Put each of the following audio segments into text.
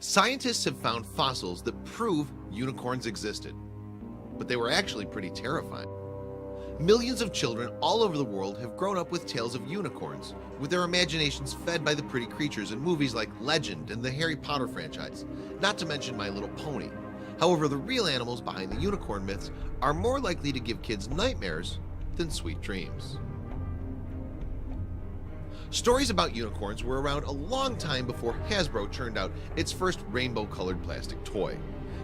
Scientists have found fossils that prove unicorns existed, but they were actually pretty terrifying. Millions of children all over the world have grown up with tales of unicorns, with their imaginations fed by the pretty creatures in movies like Legend and the Harry Potter franchise, not to mention My Little Pony. However, the real animals behind the unicorn myths are more likely to give kids nightmares than sweet dreams. Stories about unicorns were around a long time before Hasbro churned out its first rainbow-colored plastic toy.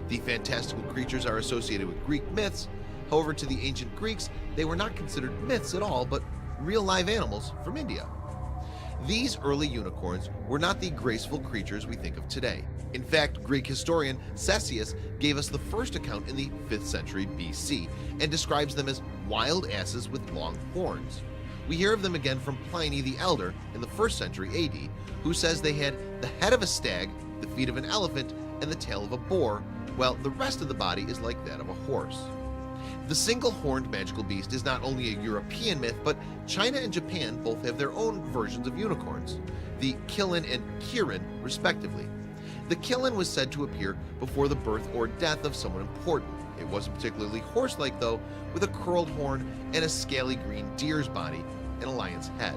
The fantastical creatures are associated with Greek myths. However, to the ancient Greeks, they were not considered myths at all, but real live animals from India. These early unicorns were not the graceful creatures we think of today. In fact, Greek historian Ctesias gave us the first account in the 5th century BC and describes them as wild asses with long horns. We hear of them again from Pliny the Elder in the 1st century AD, who says they had the head of a stag, the feet of an elephant, and the tail of a boar, while the rest of the body is like that of a horse. The single-horned magical beast is not only a European myth, but China and Japan both have their own versions of unicorns, the Qilin and Kirin respectively. The Qilin was said to appear before the birth or death of someone important. It wasn't particularly horse-like though, with a curled horn and a scaly green deer's body and a lion's head.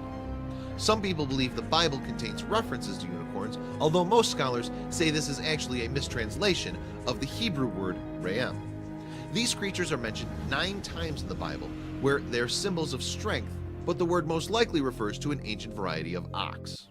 Some people believe the Bible contains references to unicorns, although most scholars say this is actually a mistranslation of the Hebrew word re'em. These creatures are mentioned 9 times in the Bible, where they're symbols of strength, but the word most likely refers to an ancient variety of ox.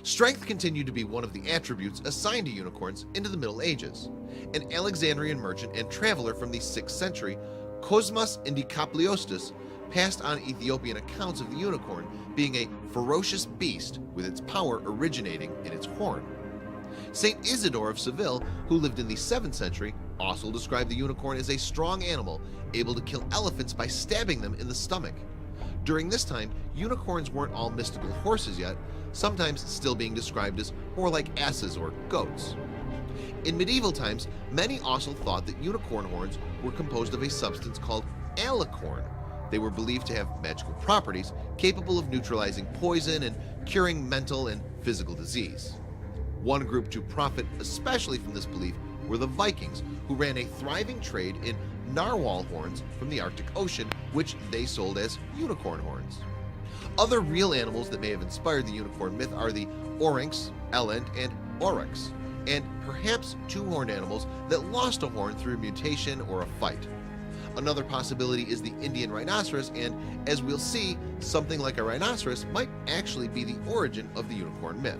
Strength continued to be one of the attributes assigned to unicorns into the Middle Ages. An Alexandrian merchant and traveler from the 6th century, Cosmas Indikapliostis, passed on Ethiopian accounts of the unicorn being a ferocious beast with its power originating in its horn. Saint Isidore of Seville, who lived in the 7th century, also described the unicorn as a strong animal able to kill elephants by stabbing them in the stomach. During this time, unicorns weren't all mystical horses yet, sometimes still being described as more like asses or goats. In medieval times, many also thought that unicorn horns were composed of a substance called alicorn. They were believed to have magical properties capable of neutralizing poison and curing mental and physical disease. One group to profit especially from this belief were the Vikings, who ran a thriving trade in narwhal horns from the Arctic Ocean, which they sold as unicorn horns. Other real animals that may have inspired the unicorn myth are the oryx, eland, and oryx, and perhaps 2-horned animals that lost a horn through a mutation or a fight. Another possibility is the Indian rhinoceros, and as we'll see, something like a rhinoceros might actually be the origin of the unicorn myth.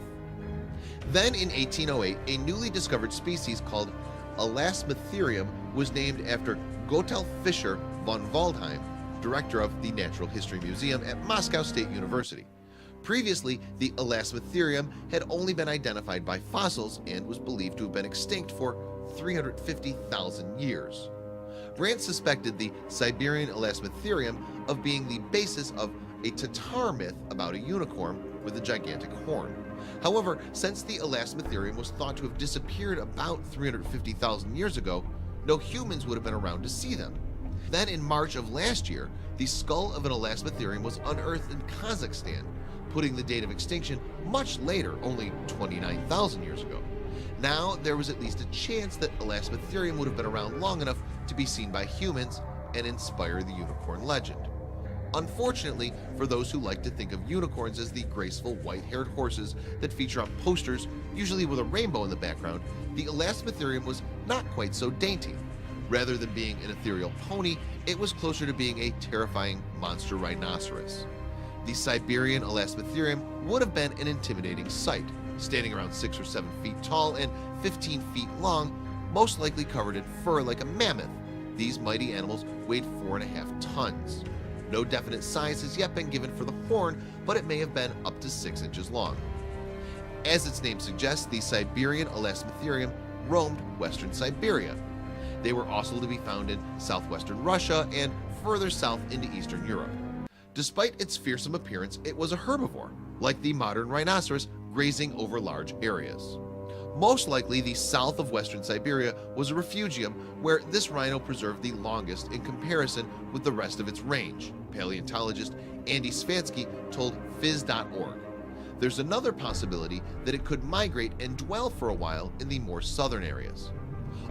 Then in 1808, a newly discovered species called Elasmotherium was named after Gotthard Fischer von Waldheim, director of the Natural History Museum at Moscow State University. Previously, the Elasmotherium had only been identified by fossils and was believed to have been extinct for 350,000 years. Brandt suspected the Siberian Elasmotherium of being the basis of a Tatar myth about a unicorn with a gigantic horn. However, since the Elasmotherium was thought to have disappeared about 350,000 years ago, no humans would have been around to see them. Then in March of last year, the skull of an Elasmotherium was unearthed in Kazakhstan, putting the date of extinction much later, only 29,000 years ago. Now there was at least a chance that Elasmotherium would have been around long enough to be seen by humans and inspire the unicorn legend. Unfortunately, for those who like to think of unicorns as the graceful white-haired horses that feature on posters, usually with a rainbow in the background, the Elasmotherium was not quite so dainty. Rather than being an ethereal pony, it was closer to being a terrifying monster rhinoceros. The Siberian Elasmotherium would have been an intimidating sight, standing around 6 or 7 feet tall and 15 feet long, most likely covered in fur like a mammoth. These mighty animals weighed 4.5 tons. No definite size has yet been given for the horn, but it may have been up to 6 inches long. As its name suggests, the Siberian Elasmotherium roamed western Siberia. They were also to be found in southwestern Russia and further south into Eastern Europe. Despite its fearsome appearance, it was a herbivore, like the modern rhinoceros, grazing over large areas. Most likely, the south of western Siberia was a refugium where this rhino preserved the longest in comparison with the rest of its range, paleontologist Andy Svansky told Phys.org. There's another possibility that it could migrate and dwell for a while in the more southern areas.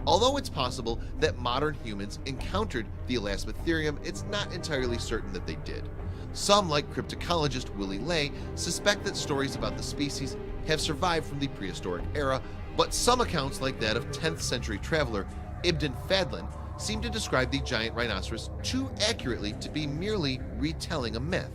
Although it's possible that modern humans encountered the Elasmotherium, it's not entirely certain that they did. Some, like cryptocologist Willie Ley, suspect that stories about the species have survived from the prehistoric era, but some accounts, like that of 10th century traveler Ibn Fadlan, seem to describe the giant rhinoceros too accurately to be merely retelling a myth.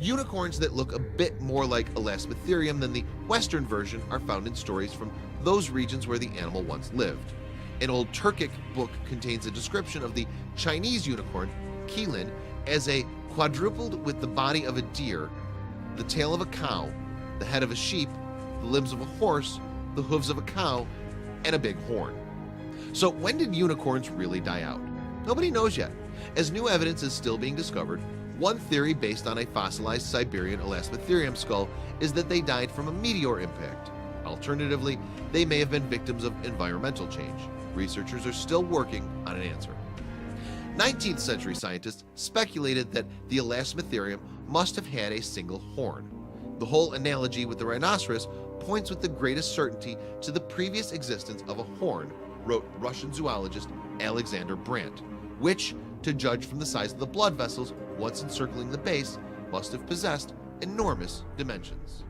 Unicorns that look a bit more like Elasmotherium than the western version are found in stories from those regions where the animal once lived. An old Turkic book contains a description of the Chinese unicorn, Qilin, as a quadrupled with the body of a deer, the tail of a cow, the head of a sheep, the limbs of a horse, the hooves of a cow, and a big horn. So when did unicorns really die out? Nobody knows yet, as new evidence is still being discovered. One theory based on a fossilized Siberian Elasmotherium skull is that they died from a meteor impact. Alternatively, they may have been victims of environmental change. Researchers are still working on an answer. 19th century scientists speculated that the Elasmotherium must have had a single horn. The whole analogy with the rhinoceros points with the greatest certainty to the previous existence of a horn, wrote Russian zoologist Alexander Brandt, which, to judge from the size of the blood vessels once encircling the base, must have possessed enormous dimensions.